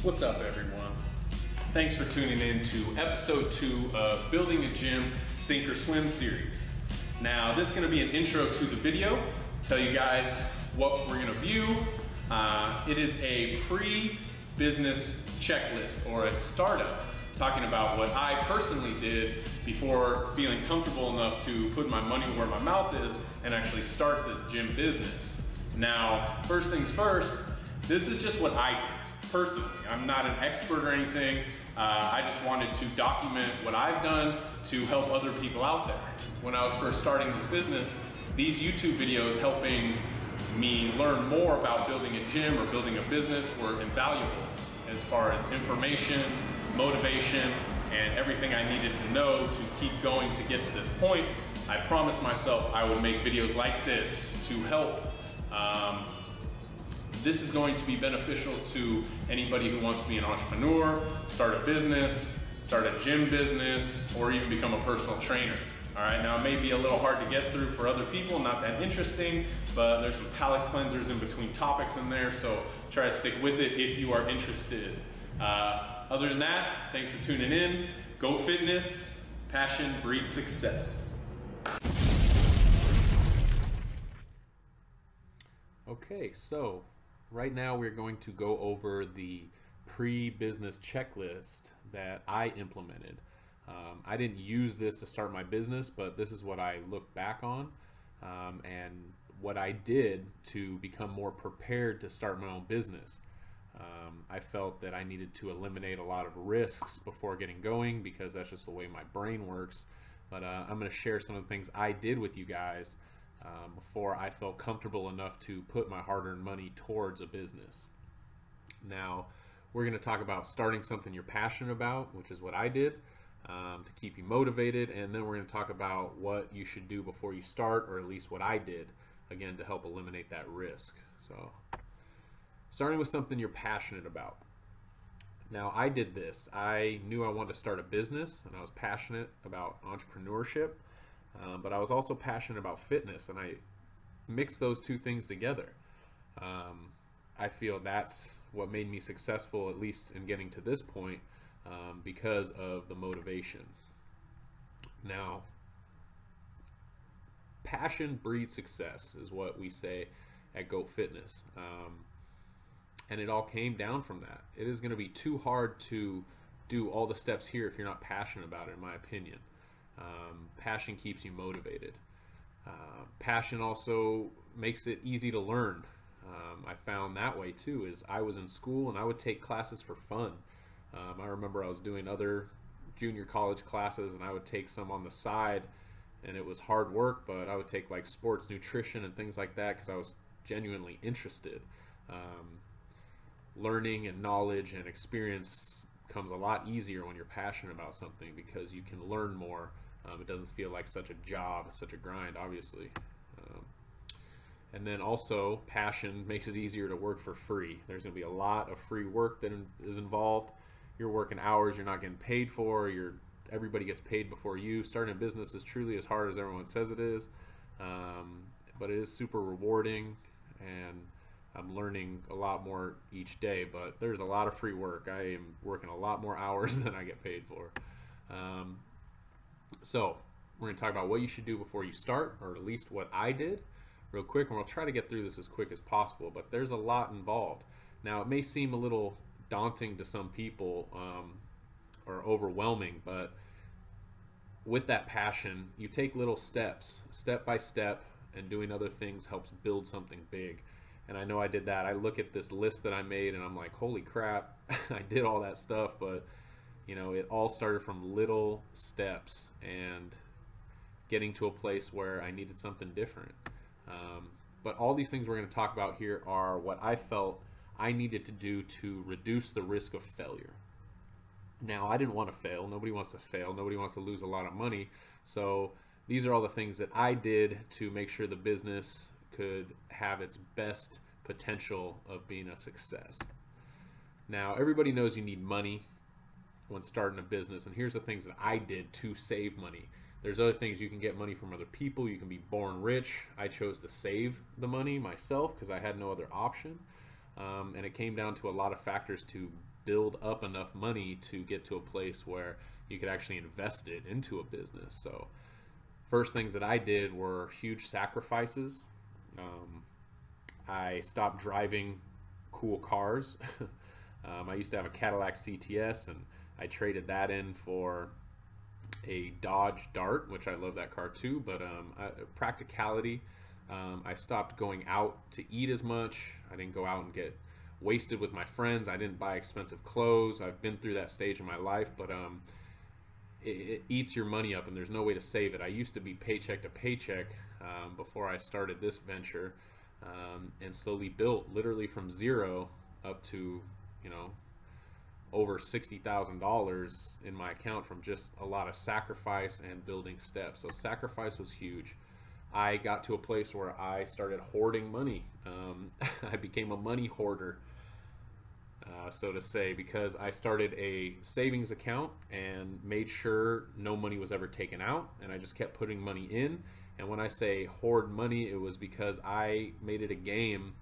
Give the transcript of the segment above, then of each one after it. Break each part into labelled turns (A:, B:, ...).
A: What's up, everyone? Thanks for tuning in to episode 2 of Building a Gym Sink or Swim series. Now, this is going to be an intro to the video, tell you guys what we're going to view. It is a pre-business checklist or a startup, talking about what I personally did before feeling comfortable enough to put my money where my mouth is and actually start this gym business. Now, first things first, this is just what I did personally. I'm not an expert or anything. I just wanted to document what I've done to help other people out there. When I was first starting this business, these YouTube videos helping me learn more about building a gym or building a business were invaluable as far as information, motivation, and everything I needed to know to keep going to get to this point. I promised myself I would make videos like this to help. This is going to be beneficial to anybody who wants to be an entrepreneur, start a business, start a gym business, or even become a personal trainer. All right, now it may be a little hard to get through for other people, not that interesting, but there's some palate cleansers in between topics in there, so try to stick with it if you are interested. Other than that, thanks for tuning in. Go Fitness, passion breeds success.
B: Okay, so right now we're going to go over the pre-business checklist that I implemented. I didn't use this to start my business, but this is what I look back on and what I did to become more prepared to start my own business. I felt that I needed to eliminate a lot of risks before getting going because that's just the way my brain works. But I'm going to share some of the things I did with you guys before I felt comfortable enough to put my hard-earned money towards a business. Now, we're going to talk about starting something you're passionate about, which is what I did, to keep you motivated, and then we're going to talk about what you should do before you start, or at least what I did, again, to help eliminate that risk. So, starting with something you're passionate about. Now, I did this. I knew I wanted to start a business, and I was passionate about entrepreneurship. But I was also passionate about fitness, and I mixed those two things together. I feel that's what made me successful, at least in getting to this point, because of the motivation. Now, passion breeds success is what we say at G.O.A.T Fitness. And it all came down from that. It is going to be too hard to do all the steps here if you're not passionate about it, in my opinion. Passion keeps you motivated. Passion also makes it easy to learn. I found that way too, is I was in school and I would take classes for fun. I remember I was doing other junior college classes and I would take some on the side, and it was hard work, but I would take like sports nutrition and things like that because I was genuinely interested. Learning and knowledge and experience comes a lot easier when you're passionate about something because you can learn more. It doesn't feel like such a job, such a grind, obviously. And then also, passion makes it easier to work for free. There's going to be a lot of free work that is involved. You're working hours you're not getting paid for. Everybody gets paid before you. Starting a business is truly as hard as everyone says it is, but it is super rewarding, and I'm learning a lot more each day, but there's a lot of free work. I am working a lot more hours than I get paid for. So we're going to talk about what you should do before you start, or at least what I did real quick, and we'll try to get through this as quick as possible, but there's a lot involved. Now, it may seem a little daunting to some people or overwhelming, but with that passion, you take little steps, step by step, and doing other things helps build something big. And I know I did that. I look at this list that I made and I'm like, holy crap, I did all that stuff, but you know, it all started from little steps and getting to a place where I needed something different. But all these things we're going to talk about here are what I felt I needed to do to reduce the risk of failure. Now, I didn't want to fail. Nobody wants to fail. Nobody wants to lose a lot of money. So these are all the things that I did to make sure the business could have its best potential of being a success. Now, everybody knows you need money when starting a business, and here's the things that I did to save money. There's other things. You can get money from other people. You can be born rich. I chose to save the money myself because I had no other option. And it came down to a lot of factors to build up enough money to get to a place where you could actually invest it into a business. So first things that I did were huge sacrifices. I stopped driving cool cars. I used to have a Cadillac CTS, and I traded that in for a Dodge Dart, which I love that car too, but practicality. I stopped going out to eat as much. I didn't go out and get wasted with my friends. I didn't buy expensive clothes. I've been through that stage in my life, but it eats your money up and there's no way to save it. I used to be paycheck to paycheck before I started this venture, and slowly built literally from zero up to, you know, over $60,000 in my account from just a lot of sacrifice and building steps. So sacrifice was huge. I got to a place where I started hoarding money. I became a money hoarder, so to say, because I started a savings account and made sure no money was ever taken out, and I just kept putting money in. And when I say hoard money, it was because I made it a game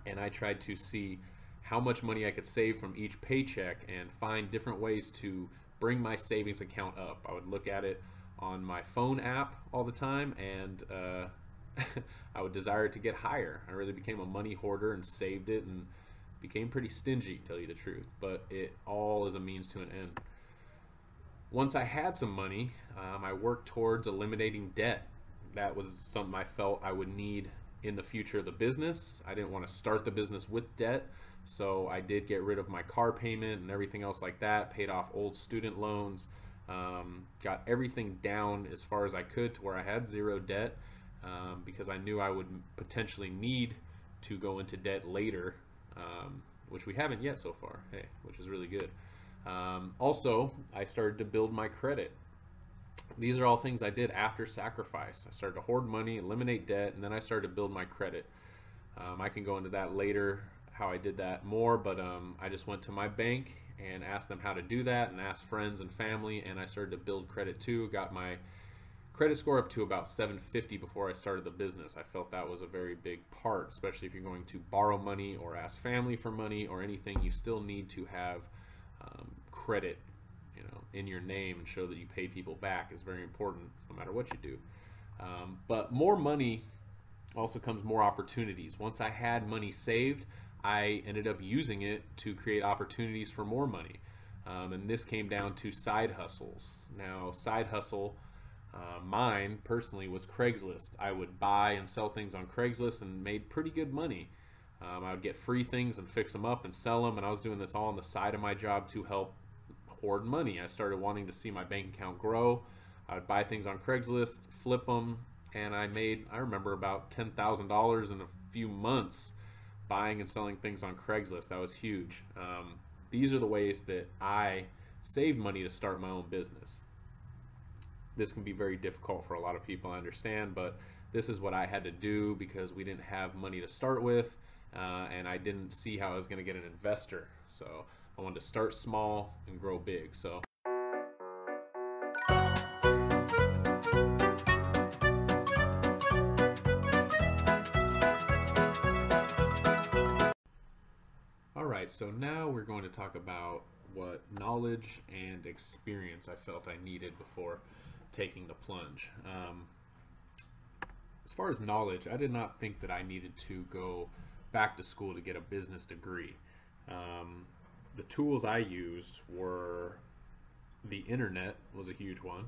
B: and I tried to see how much money I could save from each paycheck and find different ways to bring my savings account up. I would look at it on my phone app all the time, and I would desire it to get higher. I really became a money hoarder and saved it and became pretty stingy, to tell you the truth, but it all is a means to an end. Once I had some money, I worked towards eliminating debt. That was something I felt I would need in the future of the business. I didn't want to start the business with debt, so I did get rid of my car payment and everything else like that, paid off old student loans, got everything down as far as I could to where I had zero debt, because I knew I would potentially need to go into debt later, which we haven't yet so far, hey, which is really good. Also, I started to build my credit. These are all things I did after sacrifice. I started to hoard money, eliminate debt, and then I started to build my credit. I can go into that later, how I did that more, but I just went to my bank and asked them how to do that, and asked friends and family, and I started to build credit too. Got my credit score up to about 750 before I started the business. I felt that was a very big part, especially if you're going to borrow money or ask family for money or anything. You still need to have credit, you know, in your name, and show that you pay people back is very important no matter what you do. But more money also comes more opportunities. Once I had money saved, I ended up using it to create opportunities for more money. And this came down to side hustles. Now, side hustle, mine personally, was Craigslist. I would buy and sell things on Craigslist and made pretty good money. I would get free things and fix them up and sell them, and I was doing this all on the side of my job to help hoard money. I started wanting to see my bank account grow. I would buy things on Craigslist, flip them, and I remember about $10,000 in a few months buying and selling things on Craigslist. That was huge. These are the ways that I saved money to start my own business. This can be very difficult for a lot of people, I understand, but this is what I had to do because we didn't have money to start with, and I didn't see how I was going to get an investor. So I wanted to start small and grow big. So Alright, so now we're going to talk about what knowledge and experience I felt I needed before taking the plunge. As far as knowledge, I did not think that I needed to go back to school to get a business degree. The tools I used were the internet was a huge one.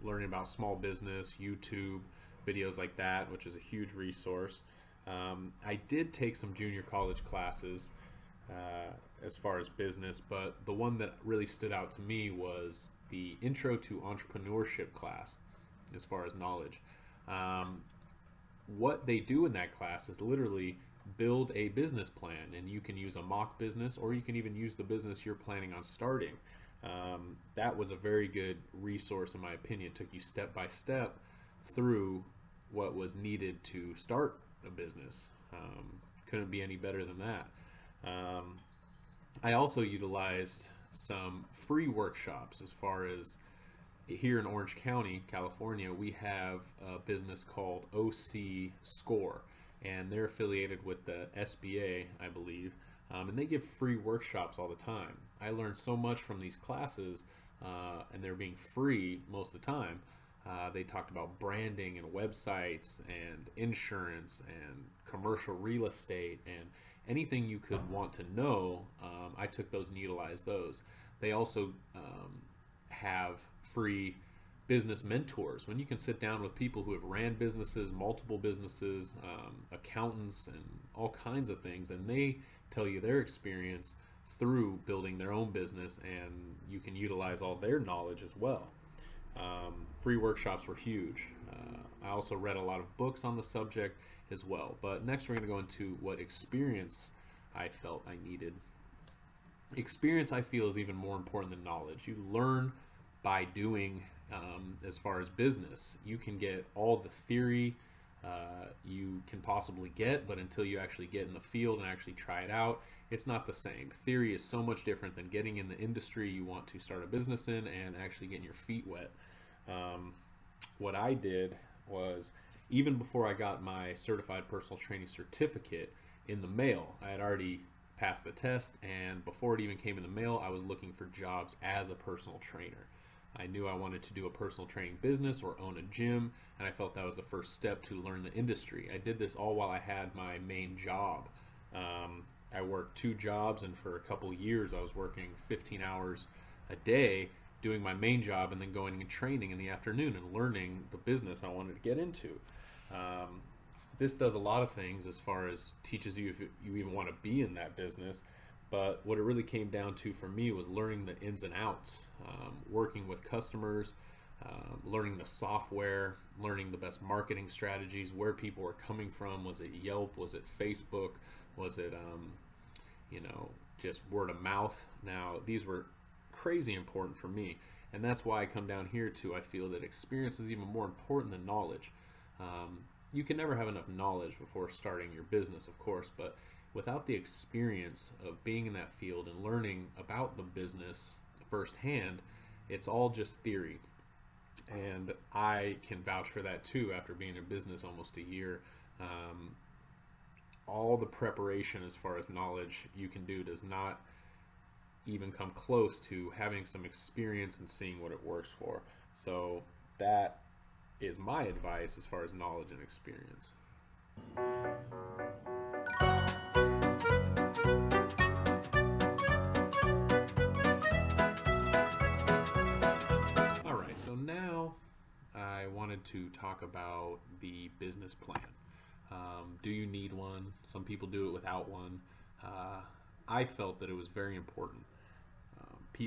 B: Learning about small business, YouTube, videos like that, which is a huge resource. I did take some junior college classes as far as business, but the one that really stood out to me was the Intro to Entrepreneurship class as far as knowledge. What they do in that class is literally build a business plan, and you can use a mock business, or you can even use the business you're planning on starting. That was a very good resource in my opinion. It took you step by step through what was needed to start a business. Couldn't be any better than that. I also utilized some free workshops. As far as here in Orange County, California, we have a business called OC Score, and they're affiliated with the SBA, I believe. And they give free workshops all the time. I learned so much from these classes, and they're being free most of the time. They talked about branding and websites and insurance and commercial real estate and anything you could want to know. I took those and utilized those. They also have free business mentors, when you can sit down with people who have ran businesses, multiple businesses, accountants, and all kinds of things, and they tell you their experience through building their own business, and you can utilize all their knowledge as well. Free workshops were huge. I also read a lot of books on the subject as well. But next we're going to go into what experience I felt I needed. Experience, I feel, is even more important than knowledge. You learn by doing. As far as business, you can get all the theory you can possibly get, but until you actually get in the field and actually try it out, it's not the same. Theory is so much different than getting in the industry you want to start a business in and actually getting your feet wet. What I did was, even before I got my certified personal training certificate in the mail, I had already passed the test, and before it even came in the mail, I was looking for jobs as a personal trainer. I knew I wanted to do a personal training business or own a gym, and I felt that was the first step to learn the industry. I did this all while I had my main job. I worked 2 jobs, and for a couple years I was working 15 hours a day doing my main job and then going and training in the afternoon and learning the business I wanted to get into. This does a lot of things as far as teaches you if you even want to be in that business. But what it really came down to for me was learning the ins and outs, working with customers, learning the software, learning the best marketing strategies, where people were coming from. Was it Yelp? Was it Facebook? Was it, just word of mouth? Now, these were crazy important for me. And that's why I come down here to, I feel that experience is even more important than knowledge. You can never have enough knowledge before starting your business, of course, but without the experience of being in that field and learning about the business firsthand, it's all just theory. And I can vouch for that too after being in business almost a year. All the preparation as far as knowledge you can do does not even come close to having some experience and seeing what it works for. So that is my advice as far as knowledge and experience. Now I wanted to talk about the business plan. Do you need one? Some people do it without one. I felt that it was very important.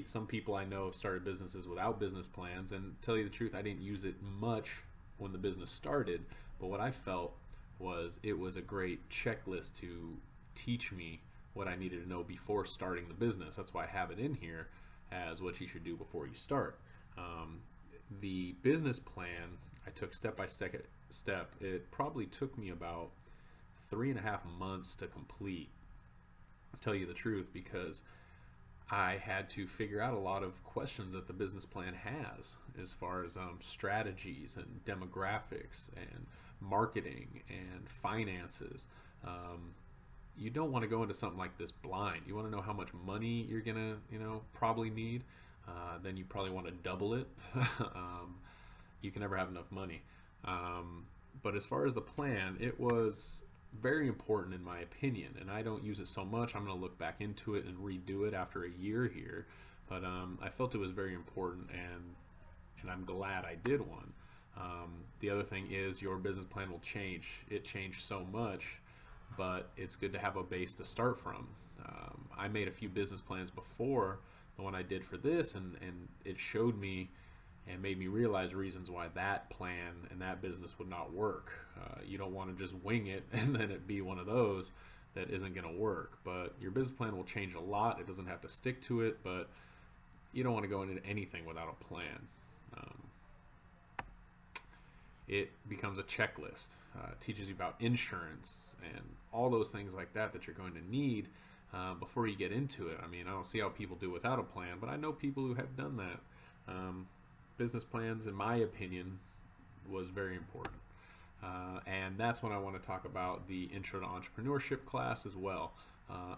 B: Some people I know have started businesses without business plans, and to tell you the truth, I didn't use it much when the business started, but what I felt was it was a great checklist to teach me what I needed to know before starting the business. That's why I have it in here as what you should do before you start. The business plan I took step by step. It probably took me about 3.5 months to complete, to tell you the truth, because I had to figure out a lot of questions that the business plan has as far as strategies and demographics and marketing and finances. You don't want to go into something like this blind. You want to know how much money you're gonna probably need. Then you probably want to double it. You can never have enough money. But as far as the plan, it was very important in my opinion, and I don't use it so much. I'm going to look back into it and redo it after a year here, but I felt it was very important, and I'm glad I did one. The other thing is your business plan will change. It changed so much, but it's good to have a base to start from. I made a few business plans before the one I did for this, and it showed me and made me realize reasons why that plan and that business would not work. You don't want to just wing it and then it be one of those that isn't going to work. But your business plan will change a lot. It doesn't have to stick to it, but you don't want to go into anything without a plan. It becomes a checklist. Teaches you about insurance and all those things like that that you're going to need before you get into it. I mean, I don't see how people do without a plan, but I know people who have done that. Business plans, in my opinion, was very important. And that's when I want to talk about the Intro to Entrepreneurship class as well.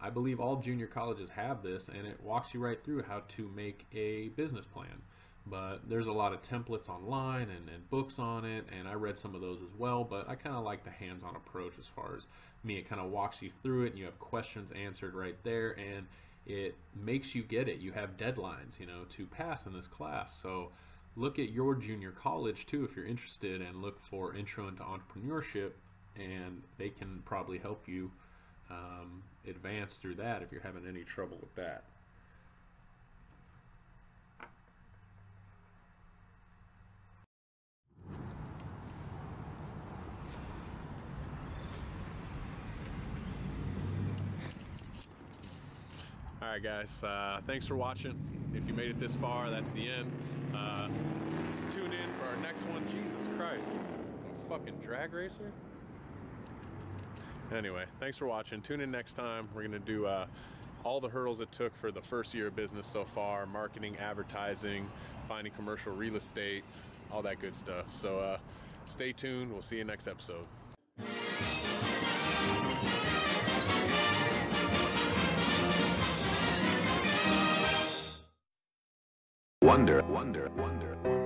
B: I believe all junior colleges have this, and it walks you right through how to make a business plan. But there's a lot of templates online and books on it, and I read some of those as well, but I kind of like the hands-on approach as far as me. It kind of walks you through it, and you have questions answered right there, and it makes you get it. You have deadlines, to pass in this class. So look at your junior college too if you're interested, and look for Intro into Entrepreneurship, and they can probably help you advance through that if you're having any trouble with that.
A: All right, guys, thanks for watching. If you made it this far, that's the end. Let's tune in for our next one. Jesus Christ, a fucking drag racer? Anyway, thanks for watching. Tune in next time. We're gonna do all the hurdles it took for the first year of business so far: marketing, advertising, finding commercial real estate, all that good stuff. So stay tuned. We'll see you next episode.
C: Wonder.